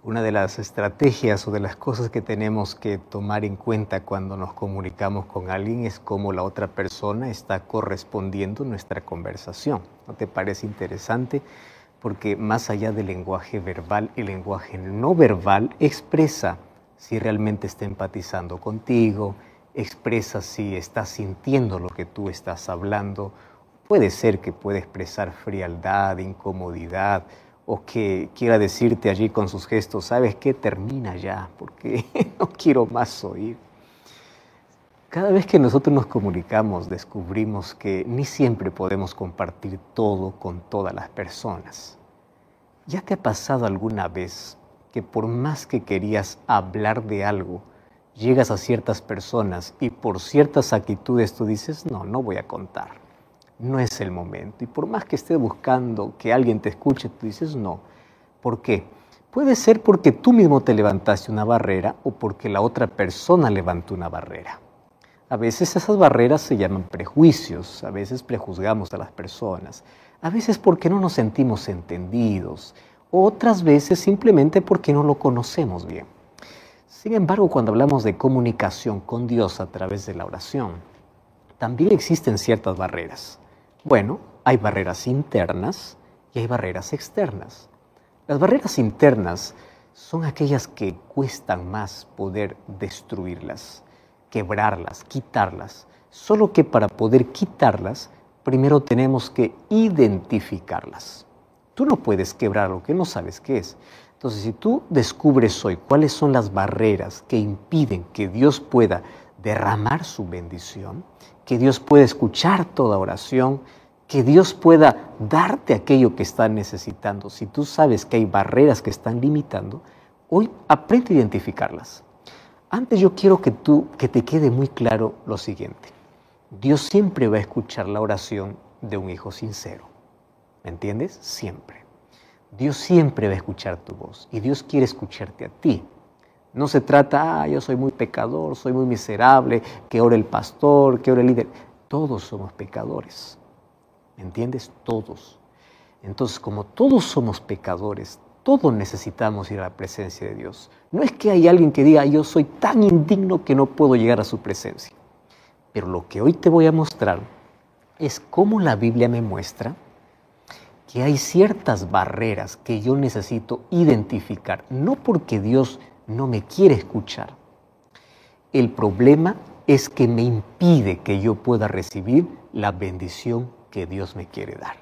Una de las estrategias o de las cosas que tenemos que tomar en cuenta cuando nos comunicamos con alguien es cómo la otra persona está correspondiendo nuestra conversación. ¿No te parece interesante? Porque más allá del lenguaje verbal, el lenguaje no verbal expresa si realmente está empatizando contigo, expresa si está sintiendo lo que tú estás hablando. Puede ser que pueda expresar frialdad, incomodidad, o que quiera decirte allí con sus gestos, ¿sabes qué? Termina ya, porque no quiero más oír. Cada vez que nosotros nos comunicamos, descubrimos que ni siempre podemos compartir todo con todas las personas. ¿Ya te ha pasado alguna vez que por más que querías hablar de algo, llegas a ciertas personas y por ciertas actitudes tú dices, no voy a contar? No es el momento. Y por más que estés buscando que alguien te escuche, tú dices no. ¿Por qué? Puede ser porque tú mismo te levantaste una barrera o porque la otra persona levantó una barrera. A veces esas barreras se llaman prejuicios, a veces prejuzgamos a las personas, a veces porque no nos sentimos entendidos, otras veces simplemente porque no lo conocemos bien. Sin embargo, cuando hablamos de comunicación con Dios a través de la oración, también existen ciertas barreras. Bueno, hay barreras internas y hay barreras externas. Las barreras internas son aquellas que cuestan más poder destruirlas, quebrarlas, quitarlas. Solo que para poder quitarlas, primero tenemos que identificarlas. Tú no puedes quebrar lo que no sabes qué es. Entonces, si tú descubres hoy cuáles son las barreras que impiden que Dios pueda derramar su bendición, que Dios pueda escuchar toda oración, que Dios pueda darte aquello que estás necesitando. Si tú sabes que hay barreras que están limitando, hoy aprende a identificarlas. Antes yo quiero que te quede muy claro lo siguiente. Dios siempre va a escuchar la oración de un hijo sincero. ¿Me entiendes? Siempre. Dios siempre va a escuchar tu voz y Dios quiere escucharte a ti. No se trata, yo soy muy pecador, soy muy miserable, que ore el pastor, que ore el líder. Todos somos pecadores. ¿Me entiendes? Todos. Entonces, como todos somos pecadores, todos necesitamos ir a la presencia de Dios. No es que hay alguien que diga, yo soy tan indigno que no puedo llegar a su presencia. Pero lo que hoy te voy a mostrar es cómo la Biblia me muestra que hay ciertas barreras que yo necesito identificar, no porque Dios no me quiere escuchar. El problema es que me impide que yo pueda recibir la bendición que Dios me quiere dar.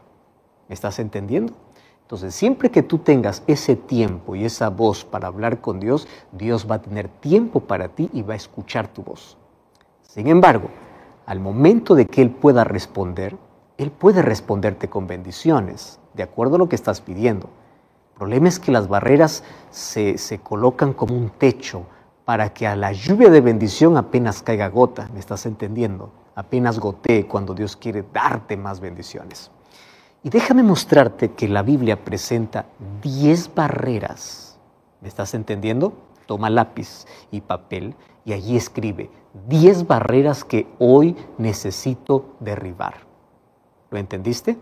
¿Me estás entendiendo? Entonces, siempre que tú tengas ese tiempo y esa voz para hablar con Dios, Dios va a tener tiempo para ti y va a escuchar tu voz. Sin embargo, al momento de que Él pueda responder, Él puede responderte con bendiciones, de acuerdo a lo que estás pidiendo. El problema es que las barreras se colocan como un techo para que a la lluvia de bendición apenas caiga gota. ¿Me estás entendiendo? Apenas gotee cuando Dios quiere darte más bendiciones. Y déjame mostrarte que la Biblia presenta 10 barreras. ¿Me estás entendiendo? Toma lápiz y papel y allí escribe 10 barreras que hoy necesito derribar. ¿Lo entendiste?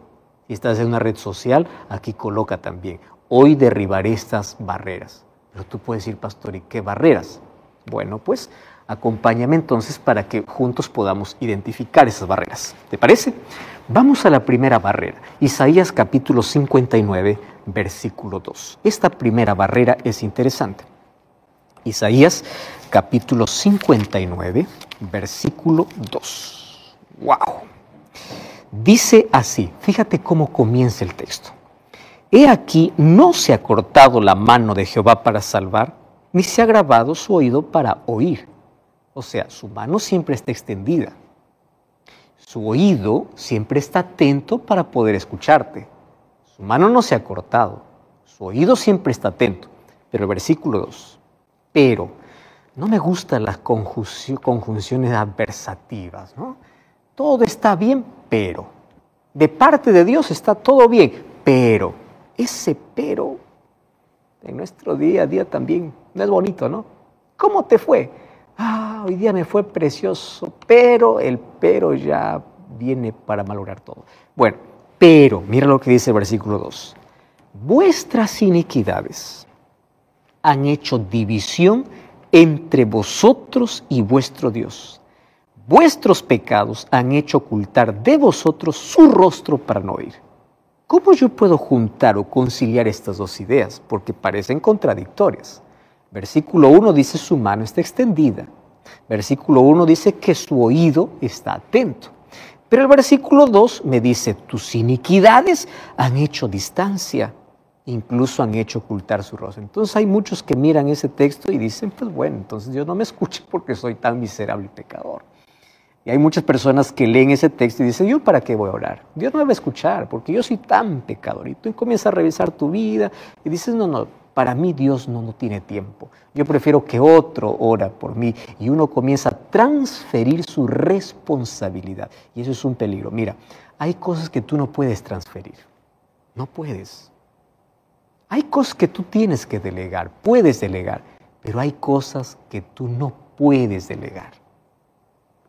Si estás en una red social, aquí coloca también, hoy derribaré estas barreras. Pero tú puedes decir, pastor, ¿y qué barreras? Bueno, pues acompáñame entonces para que juntos podamos identificar esas barreras. ¿Te parece? Vamos a la primera barrera, Isaías capítulo 59, versículo 2. Esta primera barrera es interesante. Isaías capítulo 59, versículo 2. ¡Wow! Dice así, fíjate cómo comienza el texto. He aquí, no se ha cortado la mano de Jehová para salvar, ni se ha agravado su oído para oír. O sea, su mano siempre está extendida. Su oído siempre está atento para poder escucharte. Su mano no se ha cortado. Su oído siempre está atento. Pero el versículo 2. Pero, no me gustan las conjunciones adversativas, ¿no? Todo está bien, pero. De parte de Dios está todo bien, pero. Ese pero en nuestro día a día también no es bonito, ¿no? ¿Cómo te fue? Hoy día me fue precioso, pero el pero ya viene para malograr todo. Bueno, pero, mira lo que dice el versículo 2. Vuestras iniquidades han hecho división entre vosotros y vuestro Dios. Vuestros pecados han hecho ocultar de vosotros su rostro para no oír. ¿Cómo yo puedo juntar o conciliar estas dos ideas? Porque parecen contradictorias. Versículo 1 dice su mano está extendida. Versículo 1 dice que su oído está atento. Pero el versículo 2 me dice, tus iniquidades han hecho distancia, incluso han hecho ocultar su rostro. Entonces hay muchos que miran ese texto y dicen, pues bueno, entonces Dios no me escucha porque soy tan miserable pecador. Y hay muchas personas que leen ese texto y dicen, ¿yo para qué voy a orar? Dios no me va a escuchar porque yo soy tan pecador. Y tú comienzas a revisar tu vida y dices, no, para mí Dios no tiene tiempo. Yo prefiero que otro ora por mí. Y uno comienza a transferir su responsabilidad. Y eso es un peligro. Mira, hay cosas que tú no puedes transferir. No puedes. Hay cosas que tú tienes que delegar, puedes delegar, pero hay cosas que tú no puedes delegar.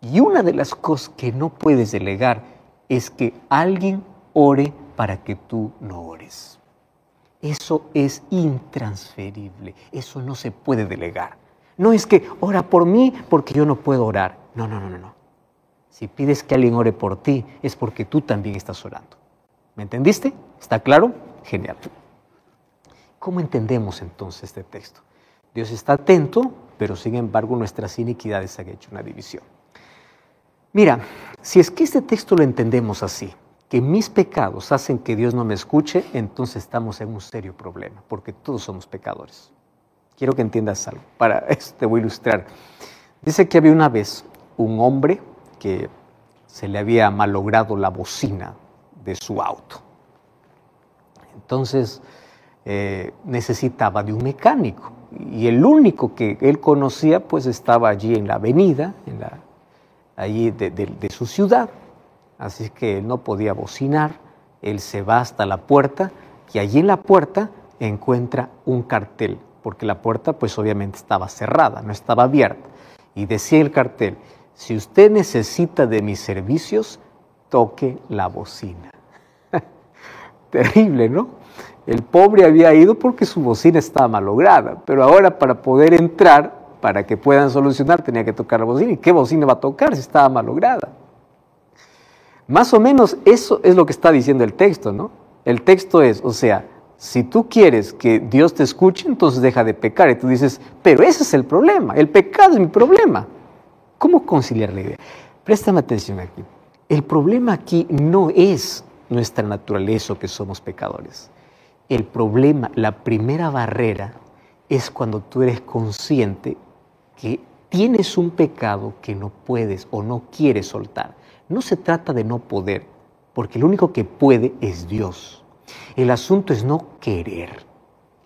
Y una de las cosas que no puedes delegar es que alguien ore para que tú no ores. Eso es intransferible, eso no se puede delegar. No es que ora por mí porque yo no puedo orar. No. Si pides que alguien ore por ti es porque tú también estás orando. ¿Me entendiste? ¿Está claro? Genial. ¿Cómo entendemos entonces este texto? Dios está atento, pero sin embargo nuestras iniquidades han hecho una división. Mira, si es que este texto lo entendemos así, que mis pecados hacen que Dios no me escuche, entonces estamos en un serio problema, porque todos somos pecadores. Quiero que entiendas algo, para esto te voy a ilustrar. Dice que había una vez un hombre que se le había malogrado la bocina de su auto. Entonces necesitaba de un mecánico, y el único que él conocía pues estaba allí en la avenida, allí de su ciudad, así que él no podía bocinar. Él se va hasta la puerta y allí en la puerta encuentra un cartel, porque la puerta pues obviamente estaba cerrada, no estaba abierta, y decía el cartel, si usted necesita de mis servicios, toque la bocina. Terrible, ¿no? El pobre había ido porque su bocina estaba malograda, pero ahora para poder entrar, para que puedan solucionar, tenía que tocar la bocina. ¿Y qué bocina va a tocar si estaba malograda? Más o menos eso es lo que está diciendo el texto, ¿no? El texto es, o sea, si tú quieres que Dios te escuche, entonces deja de pecar. Y tú dices, pero ese es el problema, el pecado es mi problema. ¿Cómo conciliar la idea? Préstame atención aquí. El problema aquí no es nuestra naturaleza o que somos pecadores. El problema, la primera barrera, es cuando tú eres consciente que tienes un pecado que no puedes o no quieres soltar. No se trata de no poder, porque el único que puede es Dios. El asunto es no querer.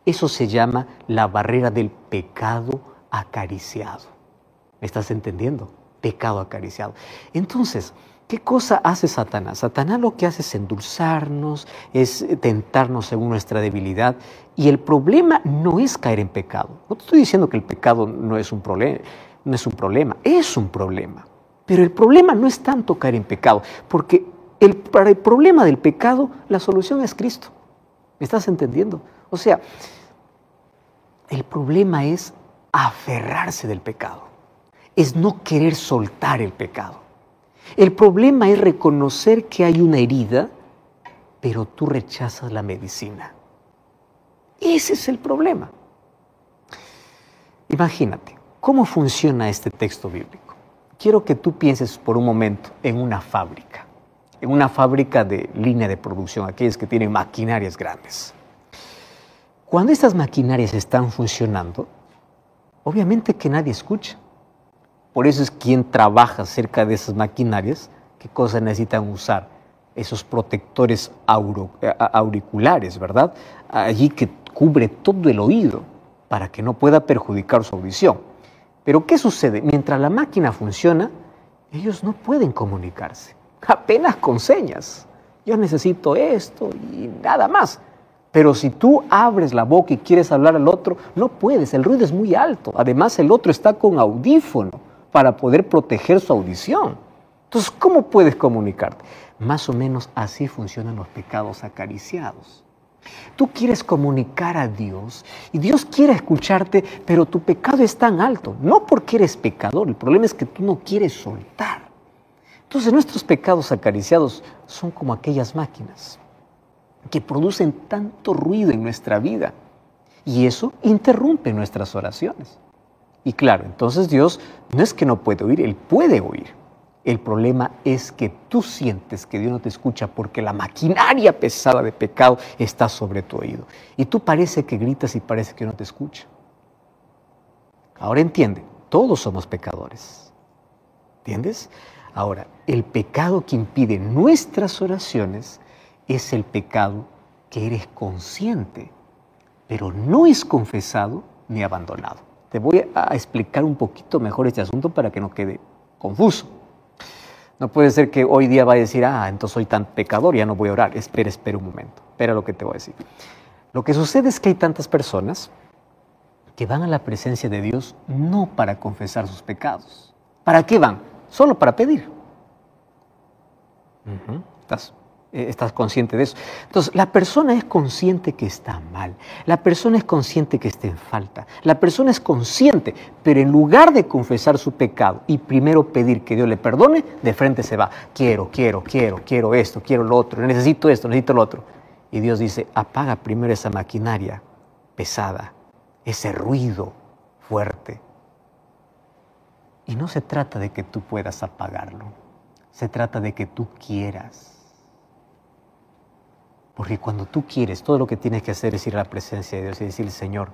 Eso se llama la barrera del pecado acariciado. ¿Me estás entendiendo? Pecado acariciado. Entonces, ¿qué cosa hace Satanás? Satanás lo que hace es endulzarnos, es tentarnos según nuestra debilidad. Y el problema no es caer en pecado. No te estoy diciendo que el pecado no es un problema, es un problema. Pero el problema no es tanto caer en pecado, porque para el problema del pecado, la solución es Cristo. ¿Me estás entendiendo? O sea, el problema es aferrarse del pecado, es no querer soltar el pecado. El problema es reconocer que hay una herida, pero tú rechazas la medicina. Ese es el problema. Imagínate, ¿cómo funciona este texto bíblico? Quiero que tú pienses por un momento en una fábrica de línea de producción, aquellas que tienen maquinarias grandes. Cuando estas maquinarias están funcionando, obviamente que nadie escucha. Por eso es quien trabaja cerca de esas maquinarias, ¿qué cosas necesitan usar? Esos protectores auriculares, ¿verdad? Allí que cubre todo el oído para que no pueda perjudicar su audición. Pero ¿qué sucede? Mientras la máquina funciona, ellos no pueden comunicarse, apenas con señas. Yo necesito esto y nada más. Pero si tú abres la boca y quieres hablar al otro, no puedes, el ruido es muy alto. Además, el otro está con audífono para poder proteger su audición. Entonces, ¿cómo puedes comunicarte? Más o menos así funcionan los pecados acariciados. Tú quieres comunicar a Dios y Dios quiere escucharte, pero tu pecado es tan alto. No porque eres pecador, el problema es que tú no quieres soltar. Entonces nuestros pecados acariciados son como aquellas máquinas que producen tanto ruido en nuestra vida y eso interrumpe nuestras oraciones. Y claro, entonces Dios no es que no puede oír, Él puede oír. El problema es que tú sientes que Dios no te escucha porque la maquinaria pesada de pecado está sobre tu oído. Y tú parece que gritas y parece que no te escucha. Ahora entiende, todos somos pecadores. ¿Entiendes? Ahora, el pecado que impide nuestras oraciones es el pecado que eres consciente, pero no es confesado ni abandonado. Te voy a explicar un poquito mejor este asunto para que no quede confuso. No puede ser que hoy día vaya a decir, entonces soy tan pecador, ya no voy a orar. Espera un momento. Espera lo que te voy a decir. Lo que sucede es que hay tantas personas que van a la presencia de Dios no para confesar sus pecados. ¿Para qué van? Solo para pedir. ¿Estás consciente de eso? Entonces, la persona es consciente que está mal. La persona es consciente que está en falta. La persona es consciente, pero en lugar de confesar su pecado y primero pedir que Dios le perdone, de frente se va. Quiero esto, quiero lo otro, necesito esto, necesito lo otro. Y Dios dice, apaga primero esa maquinaria pesada, ese ruido fuerte. Y no se trata de que tú puedas apagarlo. Se trata de que tú quieras. Porque cuando tú quieres, todo lo que tienes que hacer es ir a la presencia de Dios y decir, Señor,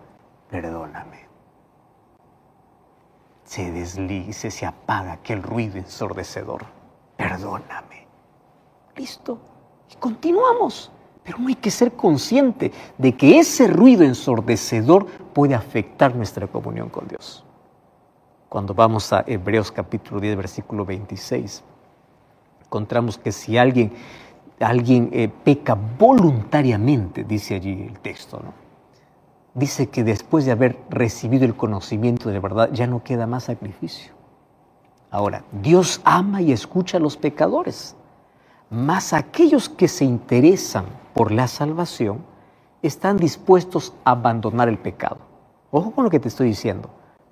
perdóname. Se deslice, se apaga aquel ruido ensordecedor. Perdóname. Listo. Y continuamos. Pero no hay que ser consciente de que ese ruido ensordecedor puede afectar nuestra comunión con Dios. Cuando vamos a Hebreos capítulo 10, versículo 26, encontramos que si alguien peca voluntariamente, dice allí el texto, ¿no? Dice que después de haber recibido el conocimiento de la verdad, ya no queda más sacrificio. Ahora, Dios ama y escucha a los pecadores, mas aquellos que se interesan por la salvación están dispuestos a abandonar el pecado. Ojo con lo que te estoy diciendo.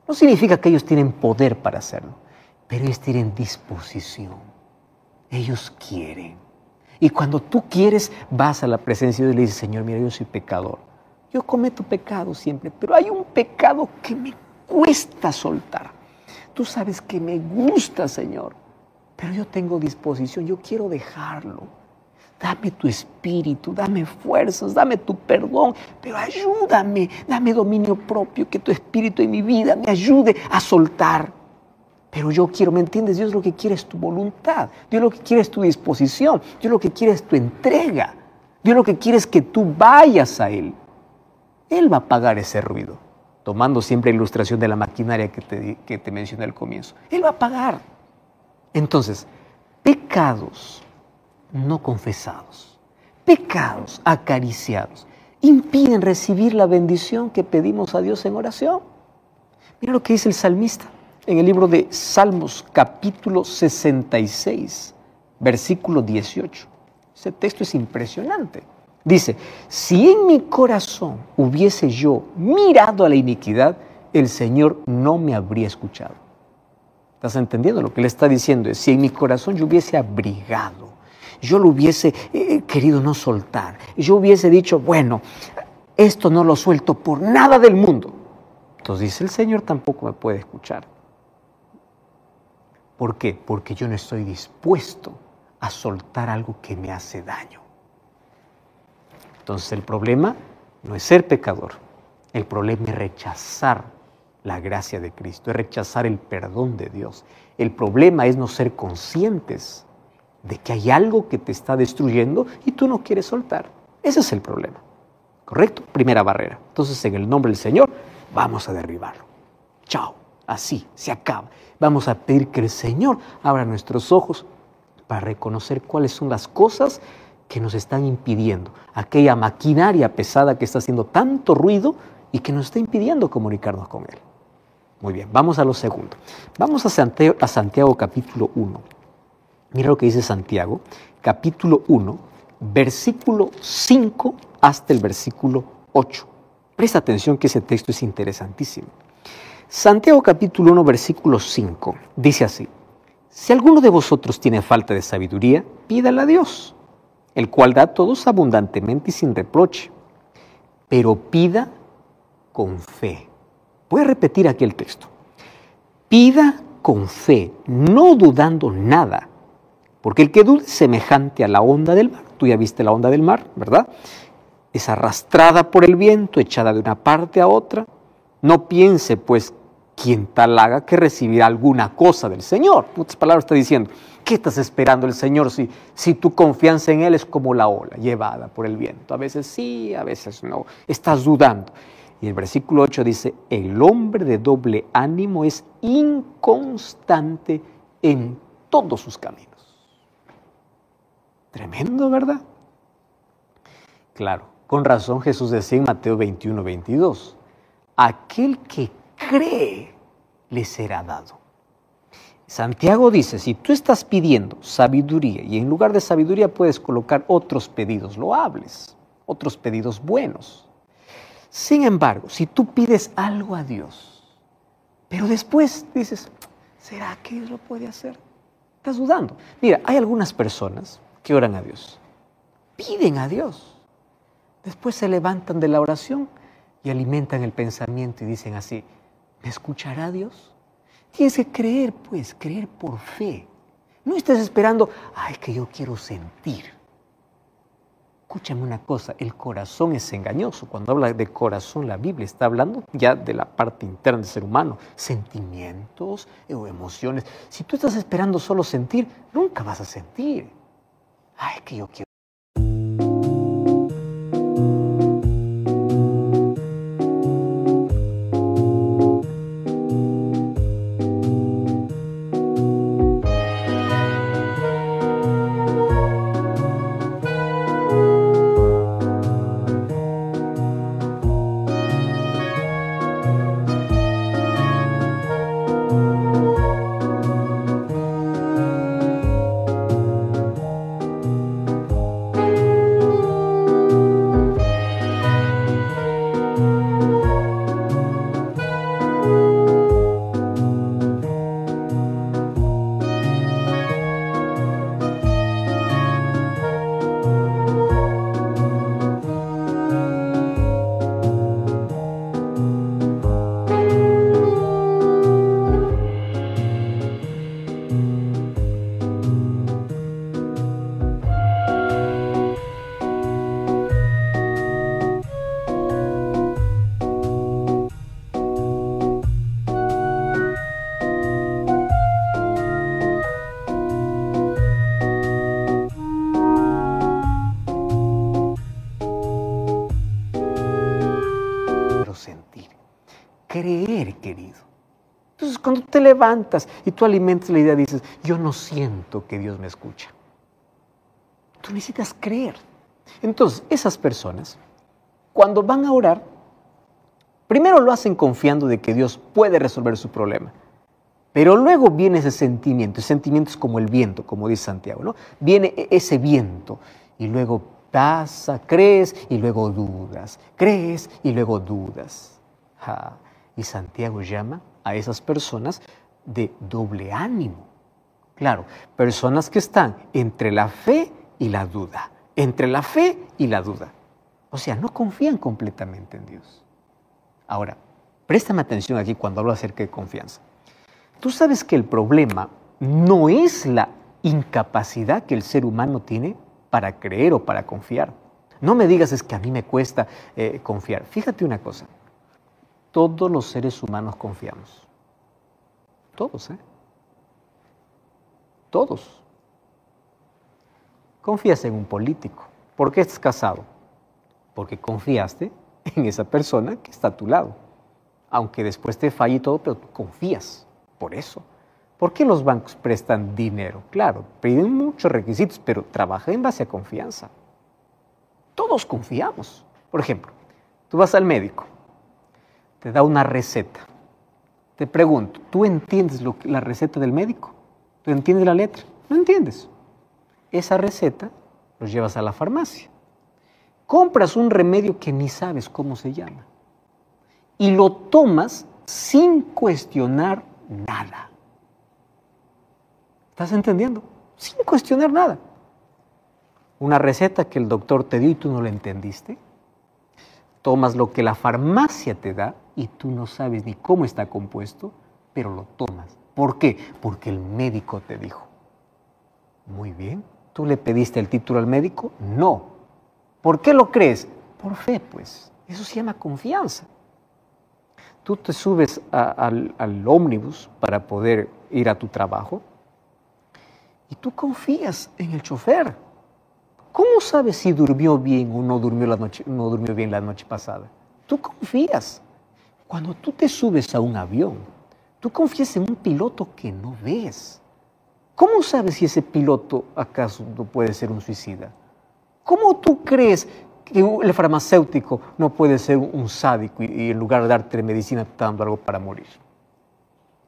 No significa que ellos tienen poder para hacerlo, pero ellos tienen disposición. Ellos quieren. Y cuando tú quieres, vas a la presencia de Dios y le dices, Señor, mira, yo soy pecador. Yo cometo pecado siempre, pero hay un pecado que me cuesta soltar. Tú sabes que me gusta, Señor, pero yo tengo disposición, yo quiero dejarlo. Dame tu espíritu, dame fuerzas, dame tu perdón, pero ayúdame, dame dominio propio, que tu espíritu en mi vida me ayude a soltar. Pero yo quiero, ¿me entiendes? Dios lo que quiere es tu voluntad. Dios lo que quiere es tu disposición. Dios lo que quiere es tu entrega. Dios lo que quiere es que tú vayas a Él. Él va a apagar ese ruido. Tomando siempre la ilustración de la maquinaria que te mencioné al comienzo. Él va a apagar. Entonces, pecados no confesados, pecados acariciados, impiden recibir la bendición que pedimos a Dios en oración. Mira lo que dice el salmista. En el libro de Salmos, capítulo 66, versículo 18. Ese texto es impresionante. Dice, si en mi corazón hubiese yo mirado a la iniquidad, el Señor no me habría escuchado. ¿Estás entendiendo? Lo que le está diciendo es, si en mi corazón yo hubiese abrigado, yo lo hubiese querido no soltar, yo hubiese dicho, bueno, esto no lo suelto por nada del mundo. Entonces dice, el Señor tampoco me puede escuchar. ¿Por qué? Porque yo no estoy dispuesto a soltar algo que me hace daño. Entonces el problema no es ser pecador, el problema es rechazar la gracia de Cristo, es rechazar el perdón de Dios. El problema es no ser conscientes de que hay algo que te está destruyendo y tú no quieres soltar. Ese es el problema, ¿correcto? Primera barrera. Entonces en el nombre del Señor vamos a derribarlo. Chao, así se acaba. Vamos a pedir que el Señor abra nuestros ojos para reconocer cuáles son las cosas que nos están impidiendo, aquella maquinaria pesada que está haciendo tanto ruido y que nos está impidiendo comunicarnos con Él. Muy bien, vamos a lo segundo. Vamos a Santiago capítulo 1. Mira lo que dice Santiago, capítulo 1, versículo 5 hasta el versículo 8. Presta atención que ese texto es interesantísimo. Santiago capítulo 1, versículo 5, dice así: si alguno de vosotros tiene falta de sabiduría, pídala a Dios, el cual da a todos abundantemente y sin reproche, pero pida con fe. Voy a repetir aquí el texto. Pida con fe, no dudando nada, porque el que duda es semejante a la onda del mar. Tú ya viste la onda del mar, ¿verdad? Es arrastrada por el viento, echada de una parte a otra. No piense, pues, quien tal haga que recibirá alguna cosa del Señor. En otras palabras está diciendo, ¿qué estás esperando del Señor si tu confianza en Él es como la ola llevada por el viento? A veces sí, a veces no. Estás dudando. Y el versículo 8 dice, el hombre de doble ánimo es inconstante en todos sus caminos. Tremendo, ¿verdad? Claro, con razón Jesús decía en Mateo 21, 22, aquel que cree le será dado. Santiago dice, si tú estás pidiendo sabiduría y en lugar de sabiduría puedes colocar otros pedidos loables, otros pedidos buenos. Sin embargo, si tú pides algo a Dios, pero después dices, ¿será que Dios lo puede hacer? Estás dudando. Mira, hay algunas personas que oran a Dios, piden a Dios, después se levantan de la oración y alimentan el pensamiento y dicen así, ¿me escuchará Dios? Tienes que creer, pues, creer por fe. No estés esperando, ay, que yo quiero sentir. Escúchame una cosa, el corazón es engañoso. Cuando habla de corazón, la Biblia está hablando ya de la parte interna del ser humano, sentimientos o emociones. Si tú estás esperando solo sentir, nunca vas a sentir. Ay, que yo quiero. Sentir, creer, querido. Entonces, cuando te levantas y tú alimentas la idea, dices, yo no siento que Dios me escucha. Tú necesitas creer. Entonces, esas personas, cuando van a orar, primero lo hacen confiando de que Dios puede resolver su problema. Pero luego viene ese sentimiento. El sentimiento es como el viento, como dice Santiago, ¿no? Viene ese viento y luego pasa, crees y luego dudas, crees y luego dudas. Y Santiago llama a esas personas de doble ánimo. Claro, personas que están entre la fe y la duda, entre la fe y la duda. O sea, no confían completamente en Dios. Ahora, préstame atención aquí cuando hablo acerca de confianza. Tú sabes que el problema no es la incapacidad que el ser humano tiene para creer o para confiar. No me digas, es que a mí me cuesta confiar. Fíjate una cosa, todos los seres humanos confiamos. Todos, ¿eh? Todos. Confías en un político. ¿Por qué estás casado? Porque confiaste en esa persona que está a tu lado. Aunque después te falle y todo, pero tú confías. Por eso. ¿Por qué los bancos prestan dinero? Claro, piden muchos requisitos, pero trabajan en base a confianza. Todos confiamos. Por ejemplo, tú vas al médico, te da una receta. Te pregunto, ¿tú entiendes la receta del médico? ¿Tú entiendes la letra? No entiendes. Esa receta los llevas a la farmacia. compras un remedio que ni sabes cómo se llama y lo tomas sin cuestionar nada. ¿Estás entendiendo? Sin cuestionar nada. Una receta que el doctor te dio y tú no la entendiste. Tomas lo que la farmacia te da y tú no sabes ni cómo está compuesto, pero lo tomas. ¿Por qué? Porque el médico te dijo. Muy bien. ¿Tú le pediste el título al médico? No. ¿Por qué lo crees? Por fe, pues. Eso se llama confianza. Tú te subes al ómnibus para poder ir a tu trabajo y tú confías en el chofer. ¿Cómo sabes si durmió bien o no durmió bien la noche pasada? Tú confías. Cuando tú te subes a un avión, tú confías en un piloto que no ves. ¿Cómo sabes si ese piloto acaso no puede ser un suicida? ¿Cómo tú crees que el farmacéutico no puede ser un sádico y en lugar de darte medicina te está dando algo para morir?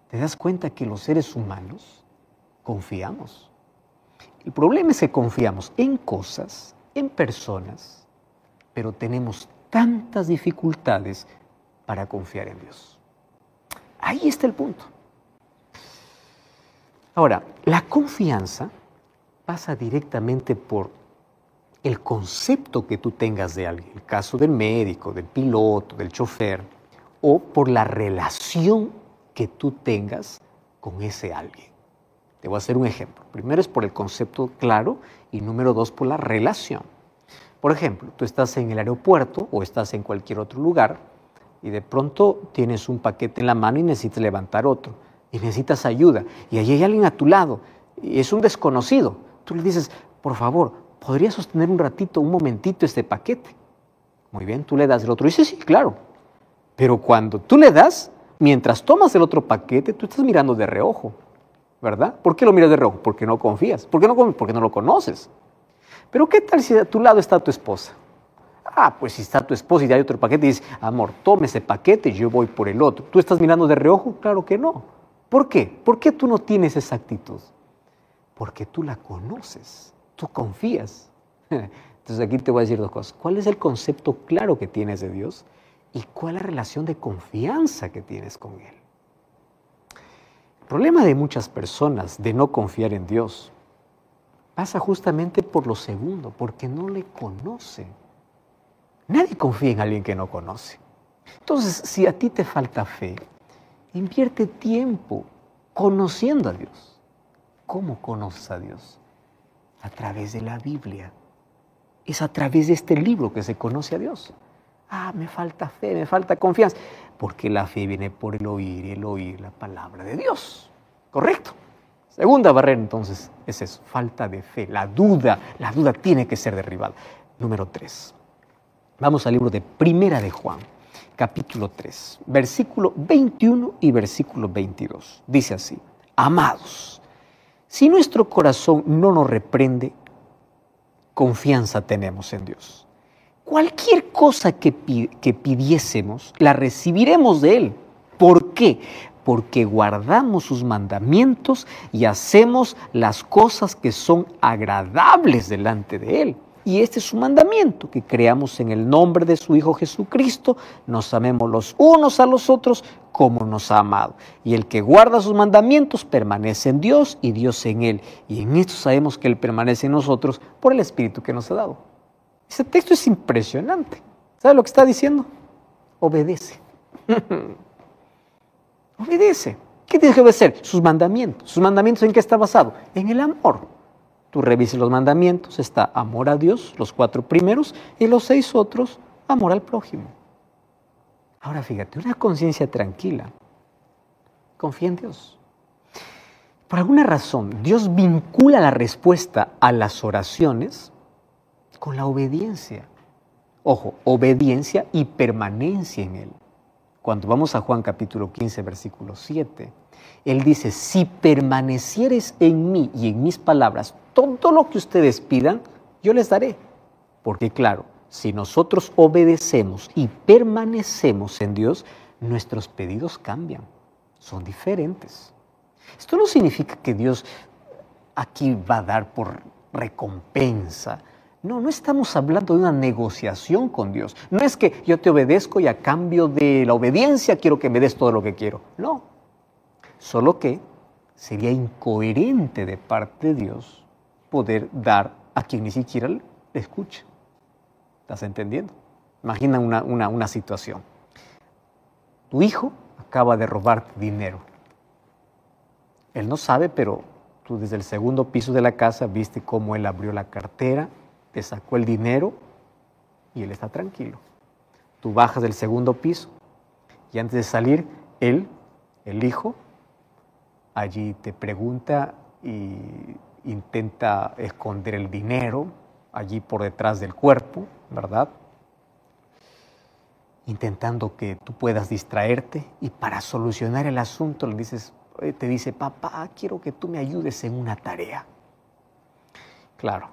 ¿Te das cuenta que los seres humanos confiamos? El problema es que confiamos en cosas, en personas, pero tenemos tantas dificultades para confiar en Dios. Ahí está el punto. Ahora, la confianza pasa directamente por el concepto que tú tengas de alguien, el caso del médico, del piloto, del chofer, o por la relación que tú tengas con ese alguien. Te voy a hacer un ejemplo. Primero es por el concepto claro y número 2 por la relación. Por ejemplo, tú estás en el aeropuerto o estás en cualquier otro lugar y de pronto tienes un paquete en la mano y necesitas levantar otro y necesitas ayuda y ahí hay alguien a tu lado y es un desconocido. Tú le dices, por favor, ¿podría sostener un ratito, un momentito este paquete? Muy bien, tú le das el otro. Y dice, sí, claro. Pero cuando tú le das, mientras tomas el otro paquete, tú estás mirando de reojo, ¿verdad? ¿Por qué lo miras de reojo? Porque no confías. ¿Por qué no confías? Porque no lo conoces. Pero ¿qué tal si a tu lado está tu esposa? Ah, pues si está tu esposa y hay otro paquete y dices, amor, tome ese paquete y yo voy por el otro. ¿Tú estás mirando de reojo? Claro que no. ¿Por qué? ¿Por qué tú no tienes esa actitud? Porque tú la conoces, tú confías. Entonces aquí te voy a decir dos cosas. ¿Cuál es el concepto claro que tienes de Dios? ¿Y cuál es la relación de confianza que tienes con Él? El problema de muchas personas de no confiar en Dios pasa justamente por lo segundo, porque no le conocen. Nadie confía en alguien que no conoce. Entonces, si a ti te falta fe, invierte tiempo conociendo a Dios. ¿Cómo conoces a Dios? A través de la Biblia. Es a través de este libro que se conoce a Dios. Ah, me falta fe, me falta confianza. Porque la fe viene por el oír la palabra de Dios. ¿Correcto? Segunda barrera, entonces, es eso, falta de fe, la duda tiene que ser derribada. Número 3. Vamos al libro de Primera de Juan, capítulo 3, versículo 21 y versículo 22. Dice así, amados, si nuestro corazón no nos reprende, confianza tenemos en Dios. Cualquier cosa que pidiésemos, la recibiremos de Él. ¿Por qué? Porque guardamos sus mandamientos y hacemos las cosas que son agradables delante de Él. Y este es su mandamiento, que creamos en el nombre de su Hijo Jesucristo, nos amemos los unos a los otros como nos ha amado. Y el que guarda sus mandamientos permanece en Dios y Dios en Él. Y en esto sabemos que Él permanece en nosotros por el Espíritu que nos ha dado. Este texto es impresionante. ¿Sabe lo que está diciendo? Obedece. Obedece. ¿Qué tienes que obedecer? Sus mandamientos. ¿Sus mandamientos en qué está basado? En el amor. Tú revises los mandamientos, está amor a Dios, los 4 primeros, y los 6 otros, amor al prójimo. Ahora fíjate, una conciencia tranquila. Confía en Dios. Por alguna razón, Dios vincula la respuesta a las oraciones con la obediencia. Ojo, obediencia y permanencia en Él. Cuando vamos a Juan capítulo 15, versículo 7, Él dice, si permanecieres en mí y en mis palabras, todo lo que ustedes pidan, yo les daré. Porque claro, si nosotros obedecemos y permanecemos en Dios, nuestros pedidos cambian, son diferentes. Esto no significa que Dios aquí va a dar por recompensa No, no estamos hablando de una negociación con Dios. No es que yo te obedezco y a cambio de la obediencia quiero que me des todo lo que quiero. No. Solo que sería incoherente de parte de Dios poder dar a quien ni siquiera le escucha. ¿Estás entendiendo? Imagina una situación. Tu hijo acaba de robarte dinero. Él no sabe, pero tú desde el segundo piso de la casa viste cómo él abrió la cartera, te sacó el dinero y él está tranquilo. Tú bajas del segundo piso y antes de salir, él, el hijo, allí te pregunta y intenta esconder el dinero allí por detrás del cuerpo, ¿verdad? Intentando que tú puedas distraerte y para solucionar el asunto te dice, papá, quiero que tú me ayudes en una tarea. Claro.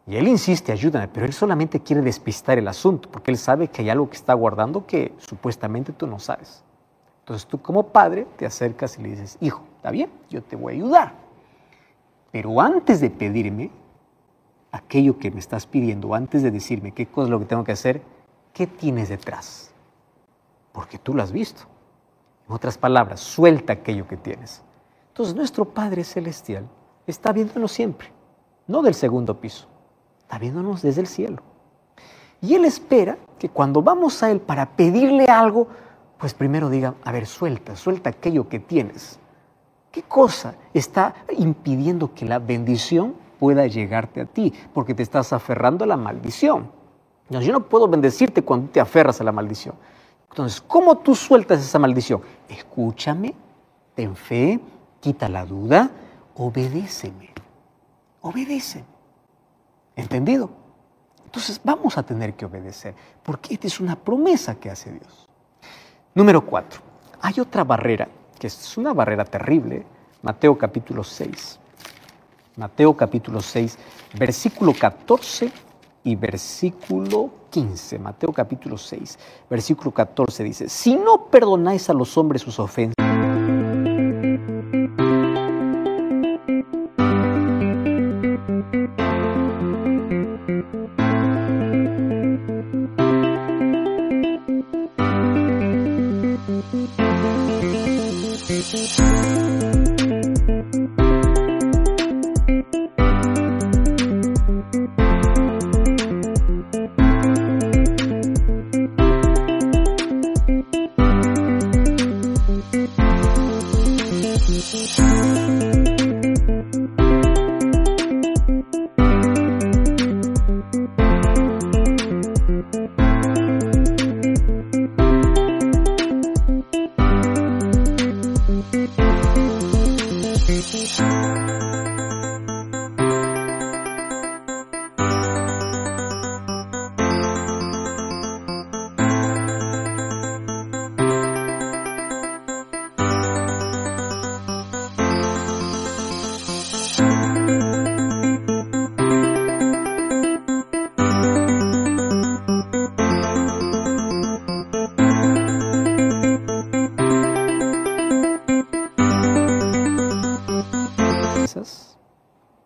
Y él insiste, ayúdame, pero él solamente quiere despistar el asunto, porque él sabe que hay algo que está guardando que supuestamente tú no sabes. Entonces tú como padre te acercas y le dices, hijo, está bien, yo te voy a ayudar. Pero antes de pedirme aquello que me estás pidiendo, antes de decirme qué cosa es lo que tengo que hacer, ¿qué tienes detrás? Porque tú lo has visto. En otras palabras, suelta aquello que tienes. Entonces nuestro Padre Celestial está viéndonos siempre, no del segundo piso, está viéndonos desde el cielo. Y Él espera que cuando vamos a Él para pedirle algo, pues primero diga, a ver, suelta aquello que tienes. ¿Qué cosa está impidiendo que la bendición pueda llegarte a ti? Porque te estás aferrando a la maldición. No, yo no puedo bendecirte cuando te aferras a la maldición. Entonces, ¿cómo tú sueltas esa maldición? Escúchame, ten fe, quita la duda, obedéceme. Obedéceme. ¿Entendido? Entonces vamos a tener que obedecer, porque esta es una promesa que hace Dios. Número 4. Hay otra barrera, que es una barrera terrible. Mateo capítulo 6. Mateo capítulo 6, versículo 14 y versículo 15. Mateo capítulo 6, versículo 14 dice, si no perdonáis a los hombres sus ofensas,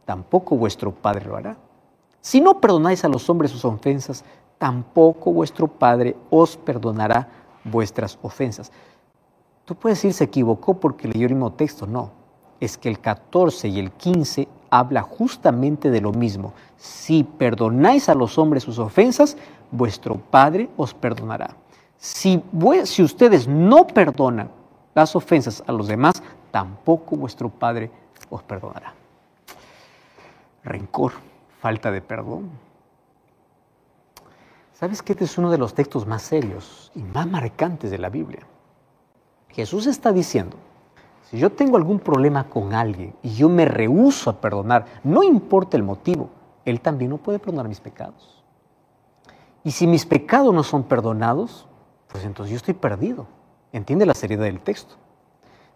tampoco vuestro Padre lo hará. Si no perdonáis a los hombres sus ofensas, tampoco vuestro Padre os perdonará vuestras ofensas. Tú puedes decir, se equivocó porque leyó el mismo texto. No, es que el 14 y el 15 habla justamente de lo mismo. Si perdonáis a los hombres sus ofensas, vuestro Padre os perdonará. Si ustedes no perdonan las ofensas a los demás, tampoco vuestro Padre os perdonará. Rencor, falta de perdón. ¿Sabes que este es uno de los textos más serios y más marcantes de la Biblia? Jesús está diciendo, si yo tengo algún problema con alguien y yo me rehúso a perdonar, no importa el motivo, Él también no puede perdonar mis pecados. Y si mis pecados no son perdonados, pues entonces yo estoy perdido. ¿Entiende la seriedad del texto?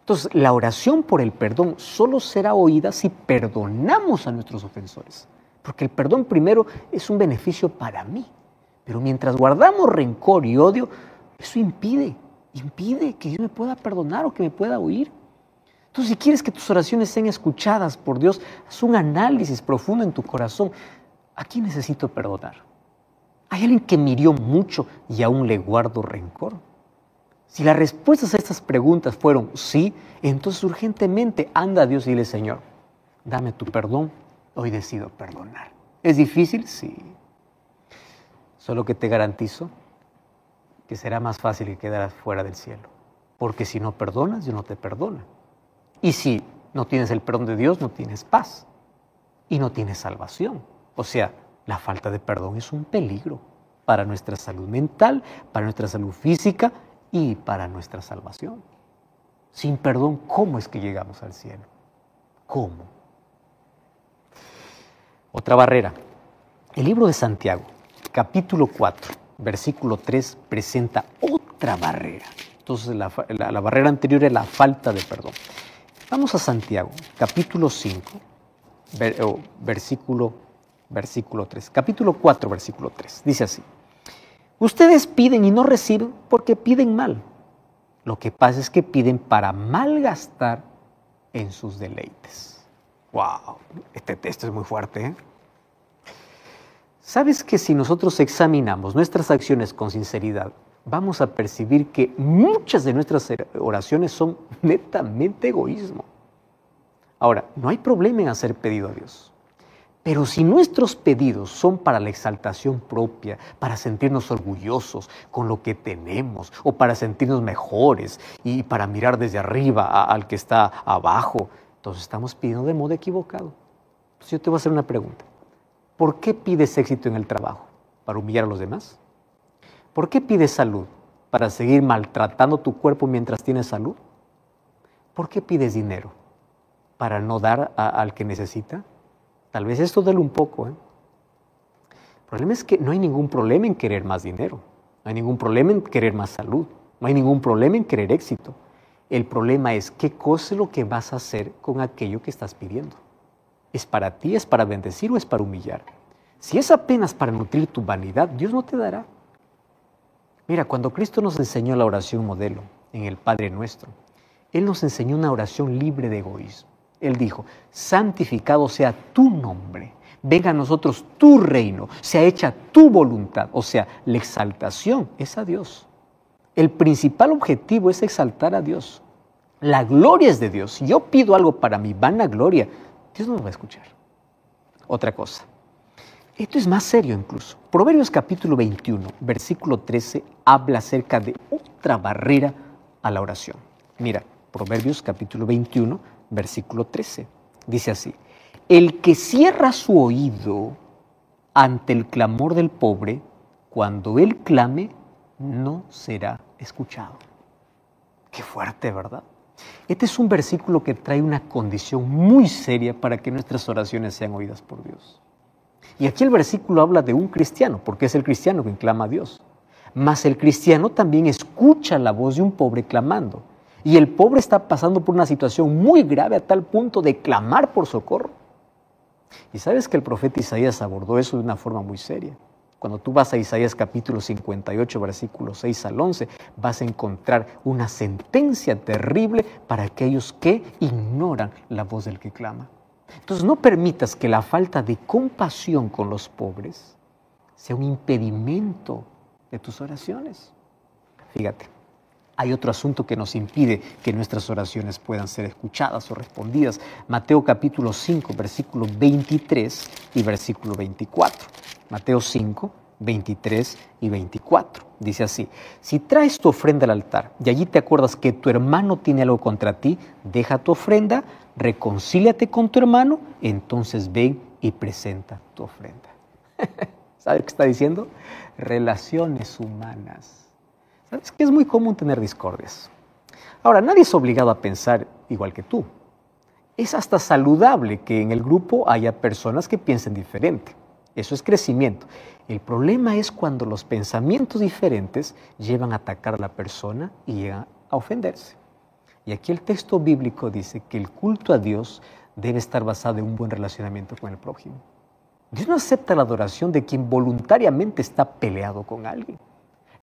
Entonces, la oración por el perdón solo será oída si perdonamos a nuestros ofensores. Porque el perdón primero es un beneficio para mí. Pero mientras guardamos rencor y odio, eso impide que yo me pueda perdonar o que me pueda oír. Entonces, si quieres que tus oraciones sean escuchadas por Dios, haz un análisis profundo en tu corazón. ¿A quién necesito perdonar? ¿Hay alguien que me hirió mucho y aún le guardo rencor? Si las respuestas a estas preguntas fueron sí, entonces urgentemente anda a Dios y dile: Señor, dame tu perdón, hoy decido perdonar. ¿Es difícil? Sí. Solo que te garantizo que será más fácil que quedar fuera del cielo. Porque si no perdonas, Dios no te perdona. Y si no tienes el perdón de Dios, no tienes paz. Y no tienes salvación. O sea, la falta de perdón es un peligro para nuestra salud mental, para nuestra salud física y para nuestra salvación. Sin perdón, ¿cómo es que llegamos al cielo? ¿Cómo? Otra barrera. El libro de Santiago, capítulo 4, versículo 3, presenta otra barrera. Entonces, la barrera anterior es la falta de perdón. Vamos a Santiago, capítulo 5, versículo 3. Capítulo 4, versículo 3. Dice así: ustedes piden y no reciben porque piden mal. Lo que pasa es que piden para malgastar en sus deleites. ¡Wow! Este texto es muy fuerte, ¿eh? ¿Sabes que si nosotros examinamos nuestras acciones con sinceridad, vamos a percibir que muchas de nuestras oraciones son netamente egoísmo? Ahora, no hay problema en hacer pedido a Dios. Pero si nuestros pedidos son para la exaltación propia, para sentirnos orgullosos con lo que tenemos, o para sentirnos mejores y para mirar desde arriba al que está abajo, entonces estamos pidiendo de modo equivocado. Entonces yo te voy a hacer una pregunta. ¿Por qué pides éxito en el trabajo? ¿Para humillar a los demás? ¿Por qué pides salud? ¿Para seguir maltratando tu cuerpo mientras tienes salud? ¿Por qué pides dinero? ¿Para no dar al que necesita? Tal vez esto duele un poco, ¿eh? El problema es que no hay ningún problema en querer más dinero. No hay ningún problema en querer más salud. No hay ningún problema en querer éxito. El problema es qué cosa es lo que vas a hacer con aquello que estás pidiendo. ¿Es para ti, es para bendecir o es para humillar? Si es apenas para nutrir tu vanidad, Dios no te dará. Mira, cuando Cristo nos enseñó la oración modelo en el Padre Nuestro, Él nos enseñó una oración libre de egoísmo. Él dijo: santificado sea tu nombre, venga a nosotros tu reino, sea hecha tu voluntad. O sea, la exaltación es a Dios. El principal objetivo es exaltar a Dios. La gloria es de Dios. Si yo pido algo para mi vanagloria, Dios no lo va a escuchar. Otra cosa. Esto es más serio incluso. Proverbios capítulo 21, versículo 13, habla acerca de otra barrera a la oración. Mira, Proverbios capítulo 21, versículo 13. Dice así: el que cierra su oído ante el clamor del pobre, cuando él clame, no será escuchado. Qué fuerte, ¿verdad? Este es un versículo que trae una condición muy seria para que nuestras oraciones sean oídas por Dios. Y aquí el versículo habla de un cristiano, porque es el cristiano quien clama a Dios. Mas el cristiano también escucha la voz de un pobre clamando. Y el pobre está pasando por una situación muy grave a tal punto de clamar por socorro. Y sabes que el profeta Isaías abordó eso de una forma muy seria. Cuando tú vas a Isaías capítulo 58, versículos 6 al 11, vas a encontrar una sentencia terrible para aquellos que ignoran la voz del que clama. Entonces no permitas que la falta de compasión con los pobres sea un impedimento de tus oraciones. Fíjate, hay otro asunto que nos impide que nuestras oraciones puedan ser escuchadas o respondidas. Mateo capítulo 5, versículo 23 y versículo 24. Mateo 5, 23 y 24. Dice así: si traes tu ofrenda al altar y allí te acuerdas que tu hermano tiene algo contra ti, deja tu ofrenda, reconcíliate con tu hermano, entonces ven y presenta tu ofrenda. ¿Sabes qué está diciendo? Relaciones humanas. ¿Sabes que es muy común tener discordias? Ahora, nadie es obligado a pensar igual que tú. Es hasta saludable que en el grupo haya personas que piensen diferente. Eso es crecimiento. El problema es cuando los pensamientos diferentes llevan a atacar a la persona y llegan a ofenderse. Y aquí el texto bíblico dice que el culto a Dios debe estar basado en un buen relacionamiento con el prójimo. Dios no acepta la adoración de quien voluntariamente está peleado con alguien.